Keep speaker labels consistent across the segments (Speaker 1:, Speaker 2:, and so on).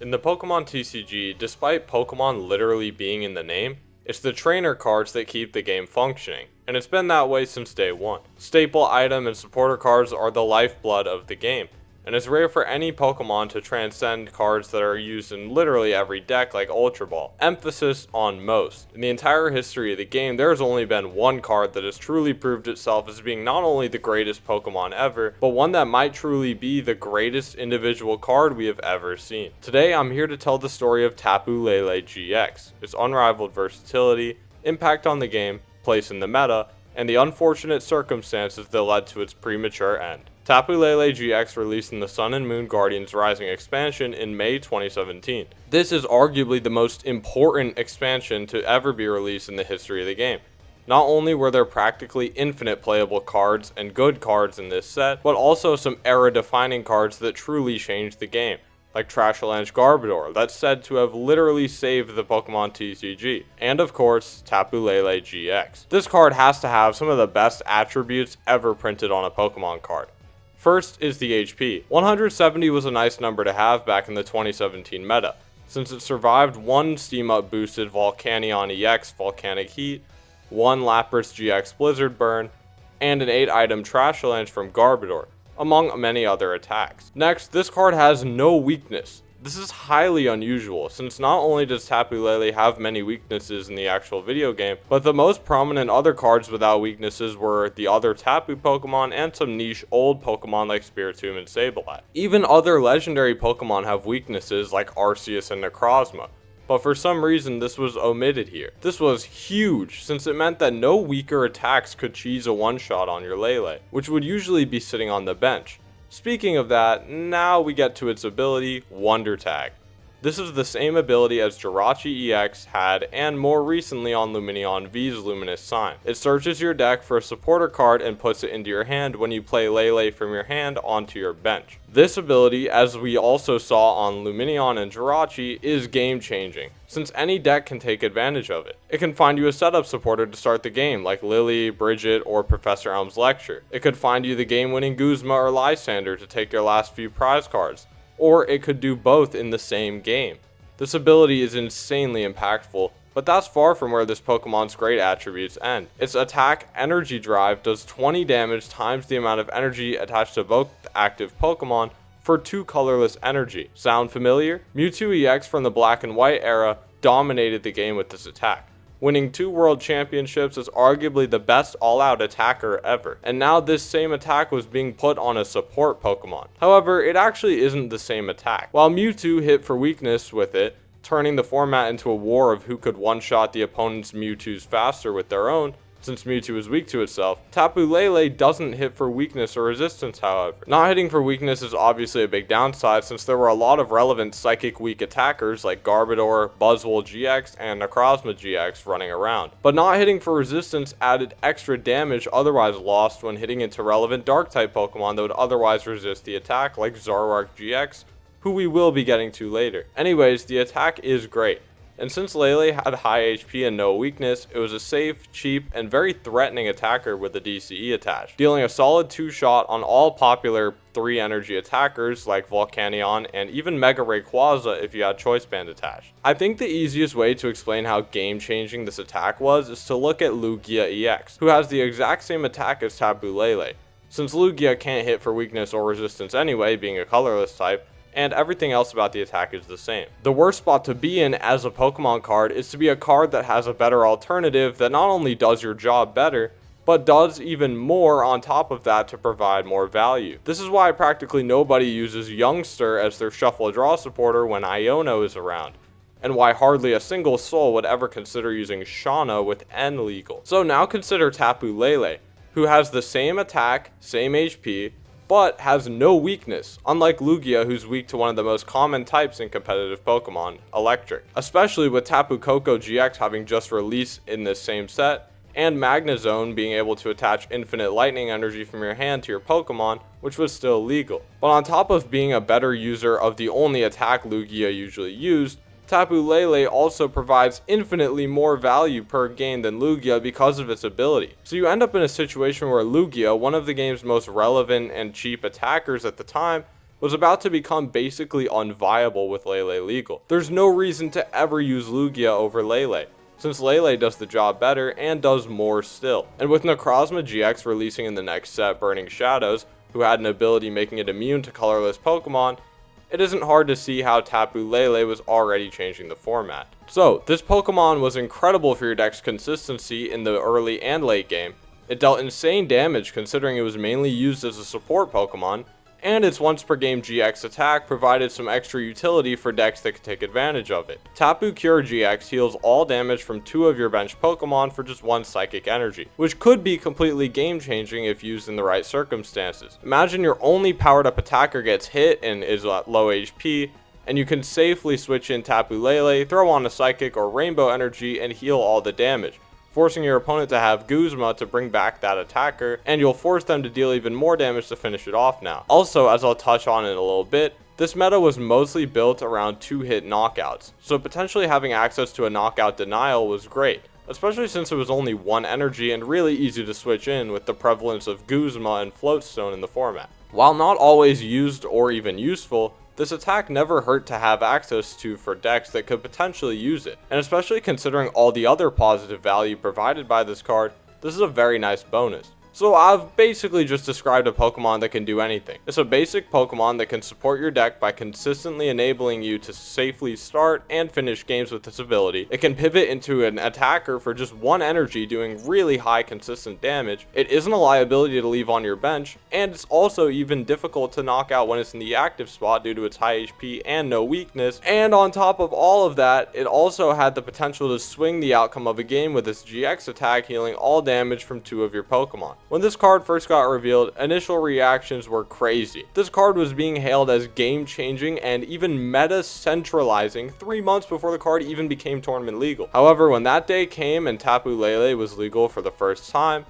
Speaker 1: In the Pokemon TCG, despite Pokemon literally being in the name, it's the trainer cards that keep the game functioning, and it's been that way since day one. Staple item and supporter cards are the lifeblood of the game, and it's rare for any Pokemon to transcend cards that are used in literally every deck like Ultra Ball. Emphasis on most. In the entire history of the game, there has only been one card that has truly proved itself as being not only the greatest Pokemon ever, but one that might truly be the greatest individual card we have ever seen. Today, I'm here to tell the story of Tapu Lele GX, its unrivaled versatility, impact on the game, place in the meta, and the unfortunate circumstances that led to its premature end. Tapu Lele GX released in the Sun and Moon Guardians Rising expansion in May 2017. This is arguably the most important expansion to ever be released in the history of the game. Not only were there practically infinite playable cards and good cards in this set, but also some era-defining cards that truly changed the game, like Trashalanche Garbodor, that's said to have literally saved the Pokemon TCG, and of course, Tapu Lele GX. This card has to have some of the best attributes ever printed on a Pokemon card. First is the HP. 170 was a nice number to have back in the 2017 meta, since it survived one Steam Up boosted Volcanion EX Volcanic Heat, one Lapras GX Blizzard Burn, and an 8-item Trashalanche from Garbodor, among many other attacks. Next, this card has no weakness. This is highly unusual, since not only does Tapu Lele have many weaknesses in the actual video game, but the most prominent other cards without weaknesses were the other Tapu Pokemon and some niche old Pokemon like Spiritomb and Sableye. Even other legendary Pokemon have weaknesses like Arceus and Necrozma, but for some reason this was omitted here. This was huge, since it meant that no weaker attacks could cheese a one-shot on your Lele, which would usually be sitting on the bench. Speaking of that, now we get to its ability, Wonder Tag. This is the same ability as Zoroark EX had, and more recently on Lumineon V's Luminous Sign. It searches your deck for a supporter card and puts it into your hand when you play Lele from your hand onto your bench. This ability, as we also saw on Lumineon and Zoroark, is game changing, since any deck can take advantage of it. It can find you a setup supporter to start the game, like Lily, Bridget, or Professor Elm's Lecture. It could find you the game-winning Guzma or Lysander to take your last few prize cards, or it could do both in the same game. This ability is insanely impactful, but that's far from where this Pokemon's great attributes end. Its attack Energy Drive does 20 damage times the amount of energy attached to both active Pokemon for 2 colorless energy. Sound familiar? Mewtwo EX from the Black and White era dominated the game with this attack, winning 2 world championships as arguably the best all-out attacker ever. And now this same attack was being put on a support Pokemon. However, it actually isn't the same attack. While Mewtwo hit for weakness with it, turning the format into a war of who could one-shot the opponent's Mewtwo's faster with their own, since Mewtwo is weak to itself, Tapu Lele doesn't hit for weakness or resistance, however. Not hitting for weakness is obviously a big downside, since there were a lot of relevant psychic weak attackers like Garbodor, Buzzwole GX, and Necrozma GX running around. But not hitting for resistance added extra damage otherwise lost when hitting into relevant Dark-type Pokemon that would otherwise resist the attack, like Zoroark GX, who we will be getting to later. Anyways, the attack is great. And since Lele had high HP and no weakness, it was a safe, cheap, and very threatening attacker with a DCE attached, dealing a solid 2-shot on all popular 3 energy attackers like Volcanion and even Mega Rayquaza if you had Choice Band attached. I think the easiest way to explain how game-changing this attack was is to look at Lugia EX, who has the exact same attack as Tapu Lele. Since Lugia can't hit for weakness or resistance anyway, being a colorless type, and everything else about the attack is the same. The worst spot to be in as a Pokemon card is to be a card that has a better alternative that not only does your job better, but does even more on top of that to provide more value. This is why practically nobody uses Youngster as their shuffle draw supporter when Iono is around, and why hardly a single soul would ever consider using Shauna with N legal. So now consider Tapu Lele, who has the same attack, same HP, but has no weakness, unlike Lugia, who's weak to one of the most common types in competitive Pokemon, Electric. Especially with Tapu Koko GX having just released in this same set, and Magnezone being able to attach infinite lightning energy from your hand to your Pokemon, which was still legal. But on top of being a better user of the only attack Lugia usually used, Tapu Lele also provides infinitely more value per game than Lugia because of its ability. So you end up in a situation where Lugia, one of the game's most relevant and cheap attackers at the time, was about to become basically unviable with Lele legal. There's no reason to ever use Lugia over Lele, since Lele does the job better and does more still. And with Necrozma GX releasing in the next set Burning Shadows, who had an ability making it immune to colorless Pokemon, it isn't hard to see how Tapu Lele was already changing the format. So, this Pokemon was incredible for your deck's consistency in the early and late game. It dealt insane damage considering it was mainly used as a support Pokemon, and its once per game GX attack provided some extra utility for decks that could take advantage of it. Tapu Cure GX heals all damage from 2 of your bench Pokemon for just 1 psychic energy, which could be completely game changing if used in the right circumstances. Imagine your only powered up attacker gets hit and is at low HP, and you can safely switch in Tapu Lele, throw on a psychic or rainbow energy and heal all the damage, forcing your opponent to have Guzma to bring back that attacker, and you'll force them to deal even more damage to finish it off now. Also, as I'll touch on in a little bit, this meta was mostly built around 2-hit knockouts, so potentially having access to a knockout denial was great, especially since it was only 1 energy and really easy to switch in with the prevalence of Guzma and Floatstone in the format. While not always used or even useful, this attack never hurt to have access to for decks that could potentially use it, and especially considering all the other positive value provided by this card, this is a very nice bonus. So I've basically just described a Pokemon that can do anything. It's a basic Pokemon that can support your deck by consistently enabling you to safely start and finish games with this ability. It can pivot into an attacker for just 1 energy doing really high consistent damage. It isn't a liability to leave on your bench, and it's also even difficult to knock out when it's in the active spot due to its high HP and no weakness. And on top of all of that, it also had the potential to swing the outcome of a game with its GX attack healing all damage from 2 of your Pokemon. When this card first got revealed, initial reactions were crazy. This card was being hailed as game-changing and even meta-centralizing 3 months before the card even became tournament legal. However, when that day came and Tapu Lele was legal for the first time,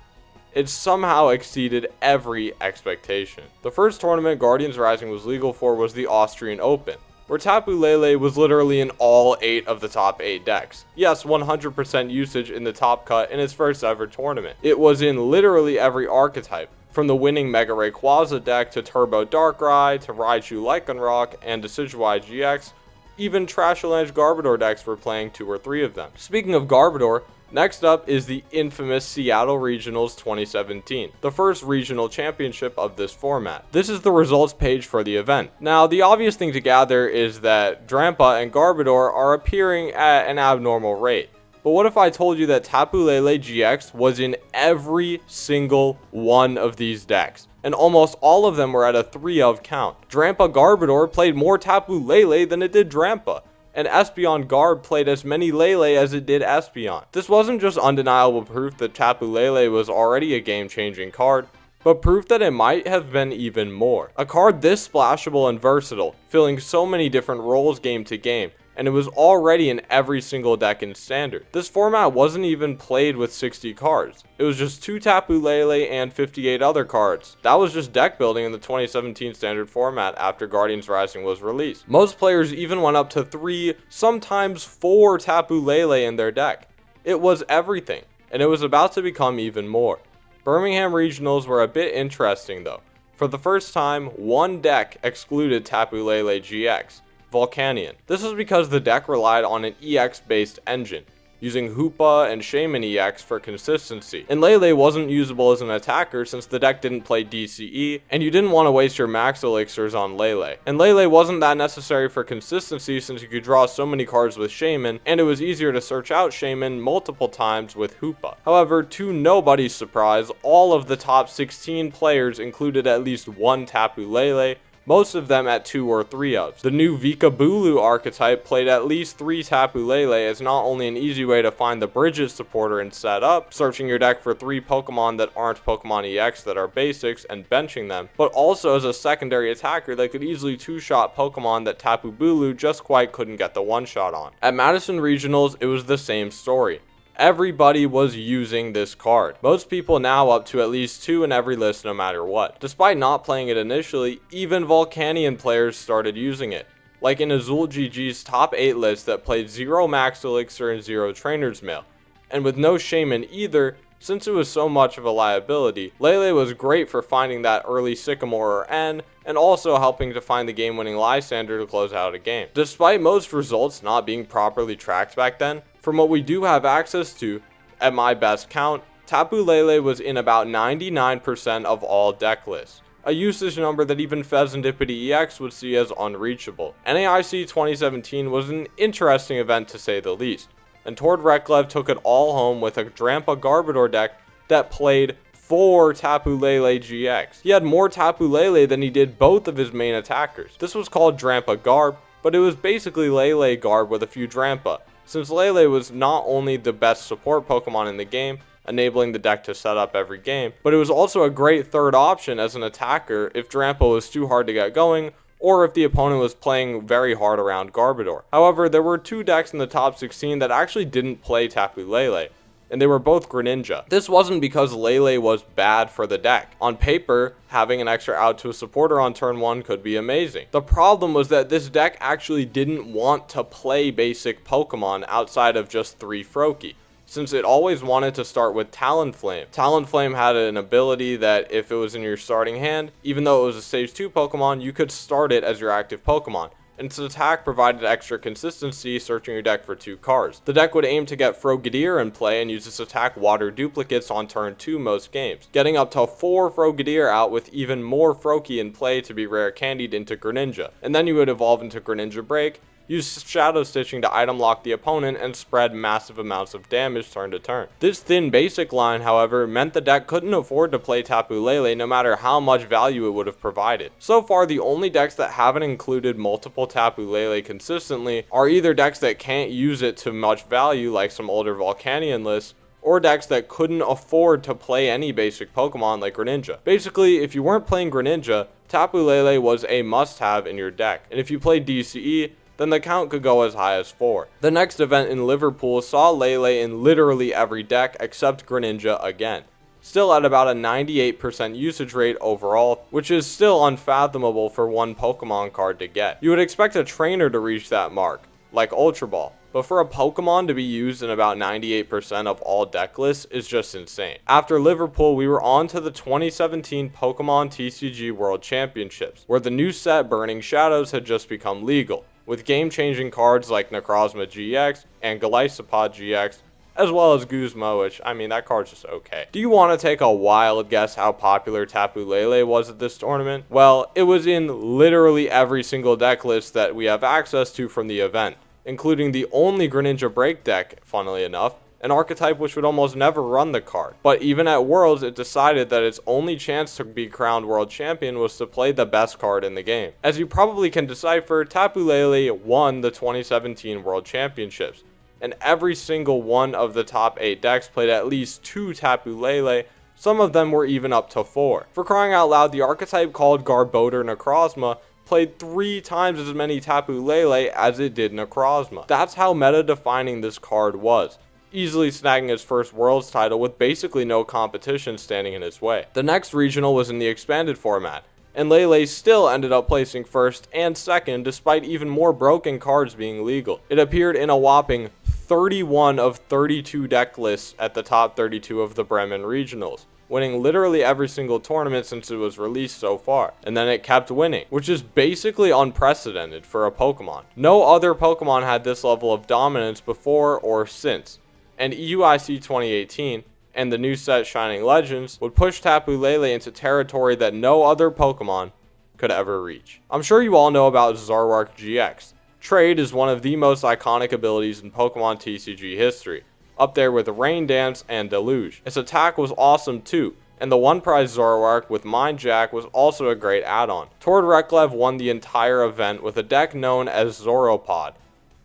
Speaker 1: it somehow exceeded every expectation. The first tournament Guardians Rising was legal for was the Austrian Open, where Tapu Lele was literally in all 8 of the top 8 decks. Yes, 100% usage in the top cut in its first ever tournament. It was in literally every archetype, from the winning Mega Rayquaza deck to Turbo Darkrai to Raichu Lycanroc and Decidueye GX. Even Trashalange Garbodor decks were playing 2 or 3 of them. Speaking of Garbodor, next up is the infamous Seattle Regionals 2017, the first regional championship of this format. This is the results page for the event. Now, the obvious thing to gather is that Drampa and Garbodor are appearing at an abnormal rate. But what if I told you that Tapu Lele GX was in every single one of these decks? And almost all of them were at a 3 of count. Drampa Garbodor played more Tapu Lele than it did Drampa, and Espeon Garb played as many Lele as it did Espeon. This wasn't just undeniable proof that Tapu Lele was already a game-changing card, but proof that it might have been even more. A card this splashable and versatile, filling so many different roles game to game, and it was already in every single deck in Standard. This format wasn't even played with 60 cards. It was just 2 Tapu Lele and 58 other cards. That was just deck building in the 2017 Standard format after Guardians Rising was released. Most players even went up to 3, sometimes 4 Tapu Lele in their deck. It was everything, and it was about to become even more. Birmingham Regionals were a bit interesting though. For the first time, 1 deck excluded Tapu Lele GX. Volcanion. This was because the deck relied on an EX based engine, using Hoopa and Shaman EX for consistency. And Lele wasn't usable as an attacker since the deck didn't play DCE, and you didn't want to waste your max elixirs on Lele. And Lele wasn't that necessary for consistency since you could draw so many cards with Shaman, and it was easier to search out Shaman multiple times with Hoopa. However, to nobody's surprise, all of the top 16 players included at least 1 Tapu Lele, most of them at 2 or 3 of. The new Vikabulu archetype played at least 3 Tapu Lele as not only an easy way to find the Bridges supporter and set up, searching your deck for 3 Pokemon that aren't Pokemon EX that are basics and benching them, but also as a secondary attacker that could easily 2-shot Pokemon that Tapu Bulu just quite couldn't get the 1-shot on. At Madison Regionals, it was the same story. Everybody was using this card. Most people now up to at least 2 in every list no matter what. Despite not playing it initially, even Volcanion players started using it. Like in Azul GG's top 8 list that played 0 Max Elixir and 0 Trainer's Mail. And with no Shaman either, since it was so much of a liability, Lele was great for finding that early Sycamore or N, and also helping to find the game-winning Lysander to close out a game. Despite most results not being properly tracked back then, from what we do have access to, at my best count, Tapu Lele was in about 99% of all deck lists, a usage number that even Versatility EX would see as unreachable. NAIC 2017 was an interesting event to say the least, and Tord Reklev took it all home with a Drampa Garbodor deck that played 4 Tapu Lele GX. He had more Tapu Lele than he did both of his main attackers. This was called Drampa Garb, but it was basically Lele Garb with a few Drampa, since Lele was not only the best support Pokemon in the game, enabling the deck to set up every game, but it was also a great third option as an attacker if Drampa was too hard to get going, or if the opponent was playing very hard around Garbodor. However, there were 2 decks in the top 16 that actually didn't play Tapu Lele, and they were both Greninja. This wasn't because Lele was bad for the deck. On paper, having an extra out to a supporter on turn 1 could be amazing. The problem was that this deck actually didn't want to play basic Pokemon outside of just 3 Froakie, since it always wanted to start with Talonflame. Talonflame had an ability that if it was in your starting hand, even though it was a stage 2 Pokemon, you could start it as your active Pokemon, and its attack provided extra consistency searching your deck for 2 cards. The deck would aim to get Frogadier in play and use its attack water duplicates on turn 2 most games, getting up to 4 Frogadier out with even more Froakie in play to be rare candied into Greninja, and then you would evolve into Greninja Break, use Shadow Stitching to item lock the opponent, and spread massive amounts of damage turn to turn. This thin basic line, however, meant the deck couldn't afford to play Tapu Lele no matter how much value it would have provided. So far, the only decks that haven't included multiple Tapu Lele consistently are either decks that can't use it to much value like some older Volcanion lists, or decks that couldn't afford to play any basic Pokemon like Greninja. Basically, if you weren't playing Greninja, Tapu Lele was a must-have in your deck, and if you played DCE, then the count could go as high as 4. The next event in Liverpool saw Lele in literally every deck except Greninja again, still at about a 98% usage rate overall, which is still unfathomable for one Pokemon card to get. You would expect a trainer to reach that mark, like Ultra Ball, but for a Pokemon to be used in about 98% of all deck lists is just insane. After Liverpool, we were on to the 2017 Pokemon TCG World Championships, where the new set Burning Shadows had just become legal, with game-changing cards like Necrozma GX and Golisopod GX, as well as Guzma, which, I mean, that card's just okay. Do you want to take a wild guess how popular Tapu Lele was at this tournament? Well, it was in literally every single deck list that we have access to from the event, including the only Greninja Break deck, funnily enough, an archetype which would almost never run the card. But even at Worlds, it decided that its only chance to be crowned world champion was to play the best card in the game. As you probably can decipher, Tapu Lele won the 2017 World Championships, and every single one of the top 8 decks played at least 2 Tapu Lele. Some of them were even up to 4. For crying out loud, the archetype called Garbodor Necrozma played 3 times as many Tapu Lele as it did Necrozma. That's how meta-defining this card was, easily snagging its first Worlds title with basically no competition standing in its way. The next regional was in the expanded format, and Lele still ended up placing first and second despite even more broken cards being legal. It appeared in a whopping 31 of 32 deck lists at the top 32 of the Bremen regionals, winning literally every single tournament since it was released so far, and then it kept winning, which is basically unprecedented for a Pokemon. No other Pokemon had this level of dominance before or since, and EUIC 2018 and the new set Shining Legends would push Tapu Lele into territory that no other Pokemon could ever reach. I'm sure you all know about Zoroark GX. Trade is one of the most iconic abilities in Pokemon TCG history, up there with Rain Dance and Deluge. Its attack was awesome too, and the one prize Zoroark with Mind Jack was also a great add-on. Tord Reklev won the entire event with a deck known as Zoropod,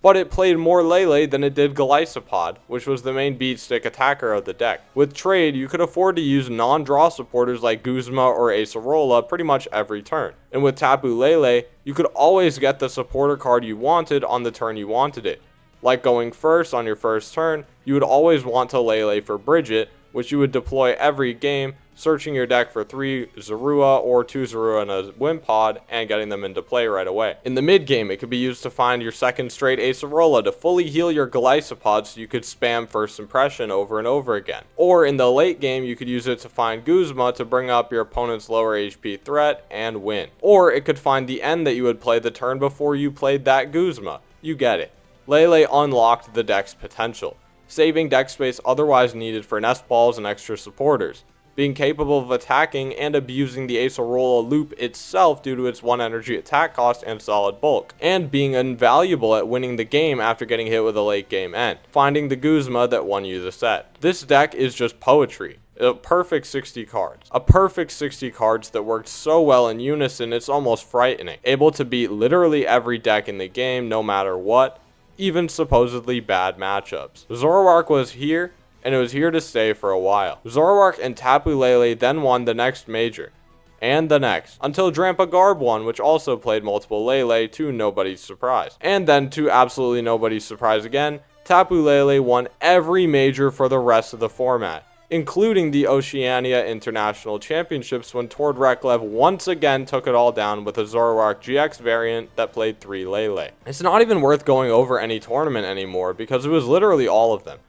Speaker 1: but it played more Lele than it did Golisopod, which was the main beat stick attacker of the deck. With Trade, you could afford to use non-draw supporters like Guzma or Acerola pretty much every turn. And with Tapu Lele, you could always get the supporter card you wanted on the turn you wanted it. Like going first on your first turn, you would always want to Lele for Bridget, which you would deploy every game, searching your deck for 3 Zorua or 2 Zorua and a Wimpod and getting them into play right away. In the mid game, it could be used to find your second straight Acerola to fully heal your Golisopod so you could spam First Impression over and over again. Or in the late game, you could use it to find Guzma to bring up your opponent's lower HP threat and win. Or it could find the end that you would play the turn before you played that Guzma. You get it. Lele unlocked the deck's potential, saving deck space otherwise needed for nest balls and extra supporters, being capable of attacking and abusing the Acerola loop itself due to its 1 energy attack cost and solid bulk, and being invaluable at winning the game after getting hit with a late game end, finding the Guzma that won you the set. This deck is just poetry. A perfect 60 cards. A perfect 60 cards that worked so well in unison it's almost frightening. Able to beat literally every deck in the game no matter what, even supposedly bad matchups. Zoroark was here, and it was here to stay for a while. Zoroark and Tapu Lele then won the next major, and the next, until Drampa Garb won, which also played multiple Lele to nobody's surprise. And then to absolutely nobody's surprise again, Tapu Lele won every major for the rest of the format, including the Oceania International Championships when Tord Reklev once again took it all down with a Zoroark GX variant that played 3 Lele. It's not even worth going over any tournament anymore because it was literally all of them.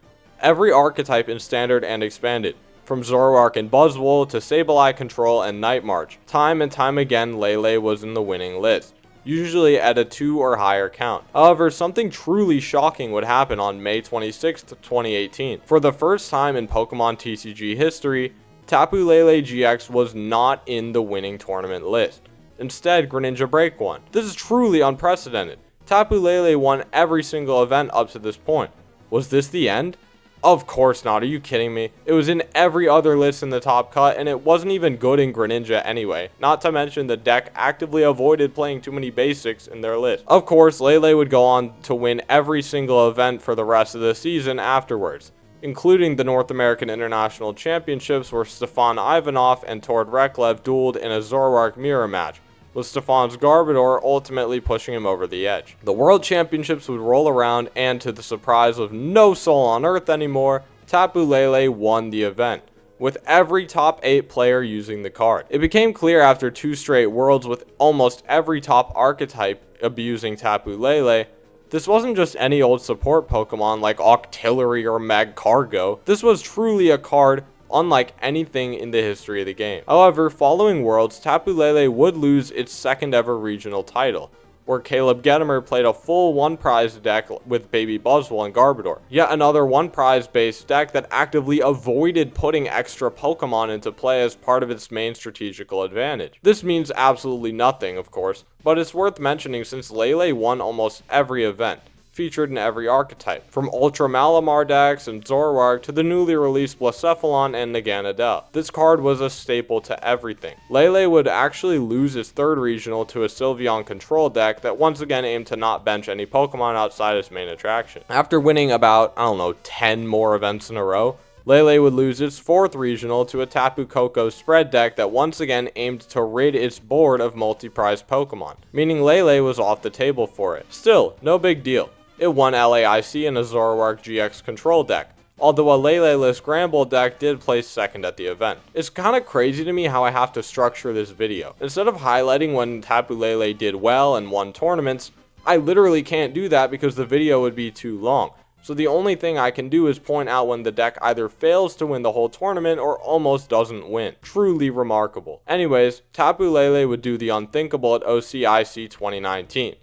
Speaker 1: Every archetype in Standard and Expanded, from Zoroark and Buzzwole to Sableye Control and Night March. Time and time again, Lele was in the winning list, usually at a 2 or higher count. However, something truly shocking would happen on May 26, 2018. For the first time in Pokemon TCG history, Tapu Lele GX was not in the winning tournament list. Instead, Greninja Break won. This is truly unprecedented. Tapu Lele won every single event up to this point. Was this the end? Of course not, are you kidding me? It was in every other list in the top cut, and it wasn't even good in Greninja anyway. Not to mention the deck actively avoided playing too many basics in their list. Of course, Lele would go on to win every single event for the rest of the season afterwards, including the North American International Championships where Stefan Ivanov and Tord Reklev dueled in a Zoroark mirror match, with Stefan's Garbodor ultimately pushing him over the edge. The World Championships would roll around, and to the surprise of no soul on Earth anymore, Tapu Lele won the event, with every top 8 player using the card. It became clear after 2 straight Worlds with almost every top archetype abusing Tapu Lele, this wasn't just any old support Pokemon like Octillery or Magcargo. This was truly a card unlike anything in the history of the game. However, following Worlds, Tapu Lele would lose its second ever regional title, where Caleb Gedimer played a full 1 prize deck with Baby Buzzwole and Garbodor. Yet another 1 prize based deck that actively avoided putting extra Pokemon into play as part of its main strategical advantage. This means absolutely nothing, of course, but it's worth mentioning since Lele won almost every event, featured in every archetype, from Ultra Malamar decks and Zoroark to the newly released Blacephalon and Naganadel. This card was a staple to everything. Lele would actually lose its 3rd regional to a Sylveon control deck that once again aimed to not bench any Pokemon outside its main attraction. After winning about, 10 more events in a row, Lele would lose its 4th regional to a Tapu Koko spread deck that once again aimed to rid its board of multi-prize Pokemon, meaning Lele was off the table for it. Still, no big deal. It won LAIC in a Zoroark GX control deck, although a Lele-less Gramble deck did place 2nd at the event. It's kinda crazy to me how I have to structure this video. Instead of highlighting when Tapu Lele did well and won tournaments, I literally can't do that because the video would be too long. So the only thing I can do is point out when the deck either fails to win the whole tournament or almost doesn't win. Truly remarkable. Anyways, Tapu Lele would do the unthinkable at OCIC 2019.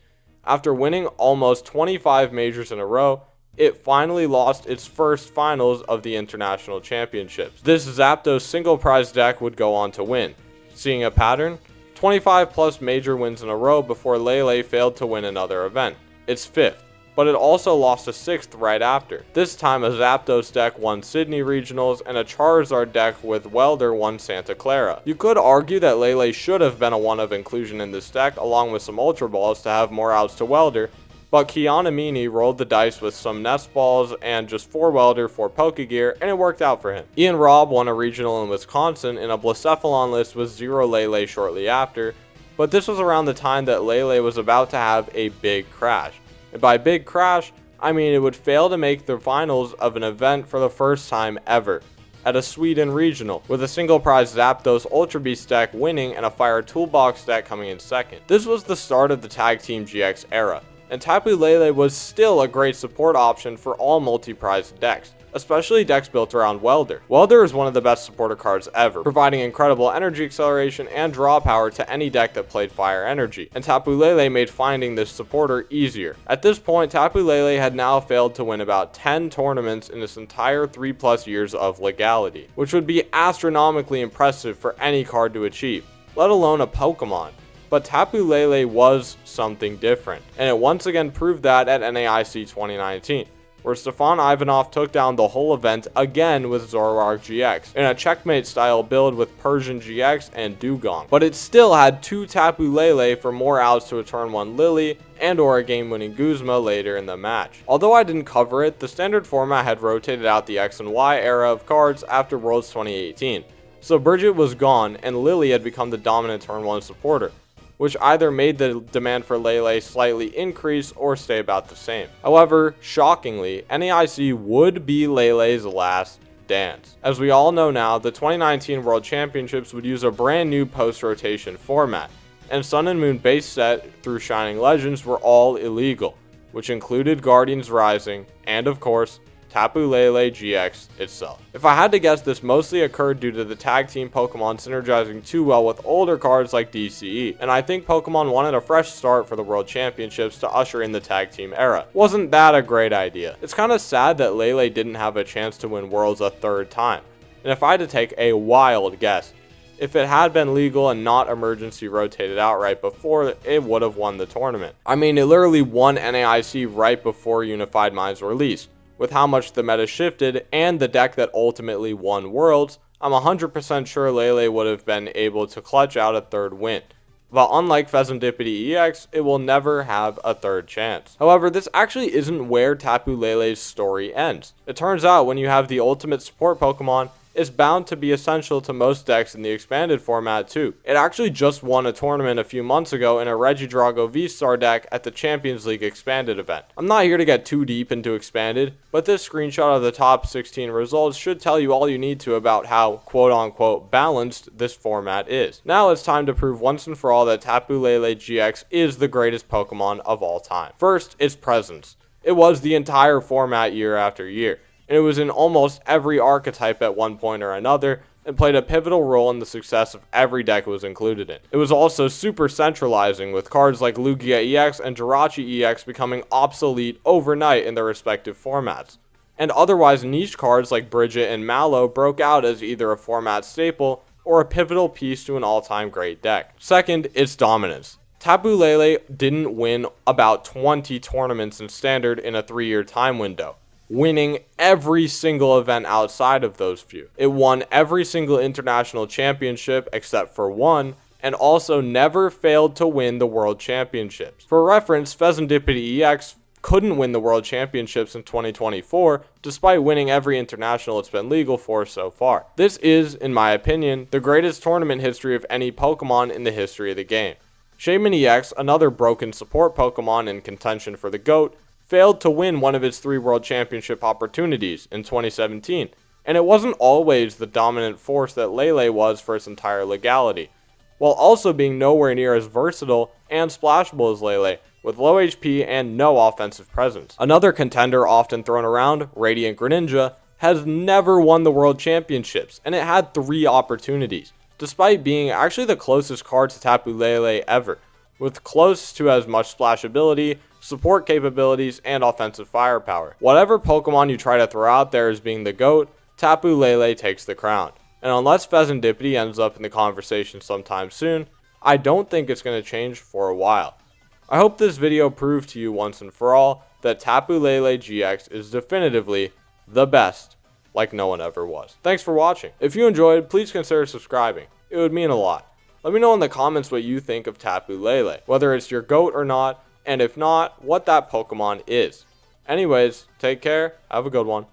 Speaker 1: After winning almost 25 majors in a row, it finally lost its first finals of the International Championships. This Zapdos single prize deck would go on to win. Seeing a pattern? 25 plus major wins in a row before Lele failed to win another event. Its 5th. But it also lost a 6th right after. This time a Zapdos deck won Sydney Regionals and a Charizard deck with Welder won Santa Clara. You could argue that Lele should have been a 1-of inclusion in this deck along with some Ultra Balls to have more outs to Welder, but Kianamini rolled the dice with some Nest Balls and just 4 Welder, 4 Pokegear, and it worked out for him. Ian Robb won a regional in Wisconsin in a Blacephalon list with 0 Lele shortly after, but this was around the time that Lele was about to have a big crash. And by big crash, I mean it would fail to make the finals of an event for the first time ever. at a Sweden regional, with a single prize Zapdos Ultra Beast deck winning and a Fire Toolbox deck coming in second. This was the start of the Tag Team GX era, and Tapu Lele was still a great support option for all multi-prize decks, especially decks built around Welder. Welder is one of the best supporter cards ever, providing incredible energy acceleration and draw power to any deck that played fire energy, and Tapu Lele made finding this supporter easier. At this point, Tapu Lele had now failed to win about 10 tournaments in its entire 3+ years of legality, which would be astronomically impressive for any card to achieve, let alone a Pokemon. But Tapu Lele was something different, and it once again proved that at NAIC 2019. Where Stefan Ivanov took down the whole event again with Zoroark GX, in a checkmate style build with Persian GX and Dugong. But it still had 2 Tapu Lele for more outs to a turn 1 Lily and or a game winning Guzma later in the match. Although I didn't cover it, the standard format had rotated out the X and Y era of cards after Worlds 2018. So Bridget was gone and Lily had become the dominant turn 1 supporter, which either made the demand for Lele slightly increase or stay about the same. However, shockingly, NAIC would be Lele's last dance. As we all know now, the 2019 World Championships would use a brand new post-rotation format, and Sun and Moon base set through Shining Legends were all illegal, which included Guardians Rising, and of course, Tapu Lele GX itself. If I had to guess, this mostly occurred due to the tag team Pokemon synergizing too well with older cards like DCE, and I think Pokemon wanted a fresh start for the World Championships to usher in the tag team era. Wasn't that a great idea? It's kinda sad that Lele didn't have a chance to win Worlds a third time, and if I had to take a wild guess, if it had been legal and not emergency rotated out right before, it would have won the tournament. I mean, it literally won NAIC right before Unified Minds released. With how much the meta shifted and the deck that ultimately won Worlds, I'm 100% sure Lele would have been able to clutch out a third win. But unlike Versatility EX, it will never have a third chance. However, this actually isn't where Tapu Lele's story ends. It turns out when you have the ultimate support Pokemon, it's bound to be essential to most decks in the expanded format too. It actually just won a tournament a few months ago in a Regidrago V-Star deck at the Champions League expanded event. I'm not here to get too deep into expanded, but this screenshot of the top 16 results should tell you all you need to about how quote-unquote balanced this format is. Now it's time to prove once and for all that Tapu Lele GX is the greatest Pokemon of all time. First, its presence. It was the entire format year after year, and it was in almost every archetype at one point or another, and played a pivotal role in the success of every deck it was included in. It was also super centralizing, with cards like Lugia EX and Jirachi EX becoming obsolete overnight in their respective formats. And otherwise niche cards like Bridget and Mallow broke out as either a format staple or a pivotal piece to an all-time great deck. Second, its dominance. Tapu Lele didn't win about 20 tournaments in Standard in a 3-year time window, winning every single event outside of those few. It won every single international championship except for one, and also never failed to win the World Championships. For reference, Versatility EX couldn't win the World Championships in 2024, despite winning every international it's been legal for so far. This is, in my opinion, the greatest tournament history of any Pokemon in the history of the game. Shaman EX, another broken support Pokemon in contention for the GOAT, failed to win one of its 3 World Championship opportunities in 2017, and it wasn't always the dominant force that Lele was for its entire legality, while also being nowhere near as versatile and splashable as Lele, with low HP and no offensive presence. Another contender often thrown around, Radiant Greninja, has never won the World Championships, and it had 3 opportunities, despite being actually the closest card to Tapu Lele ever, with close to as much splashability, support capabilities, and offensive firepower. Whatever Pokemon you try to throw out there as being the GOAT, Tapu Lele takes the crown. And unless Versatility ends up in the conversation sometime soon, I don't think it's going to change for a while. I hope this video proved to you once and for all that Tapu Lele GX is definitively the best, like no one ever was. Thanks for watching. If you enjoyed, please consider subscribing. It would mean a lot. Let me know in the comments what you think of Tapu Lele, whether it's your GOAT or not, and if not, what that Pokemon is. Anyways, take care, have a good one.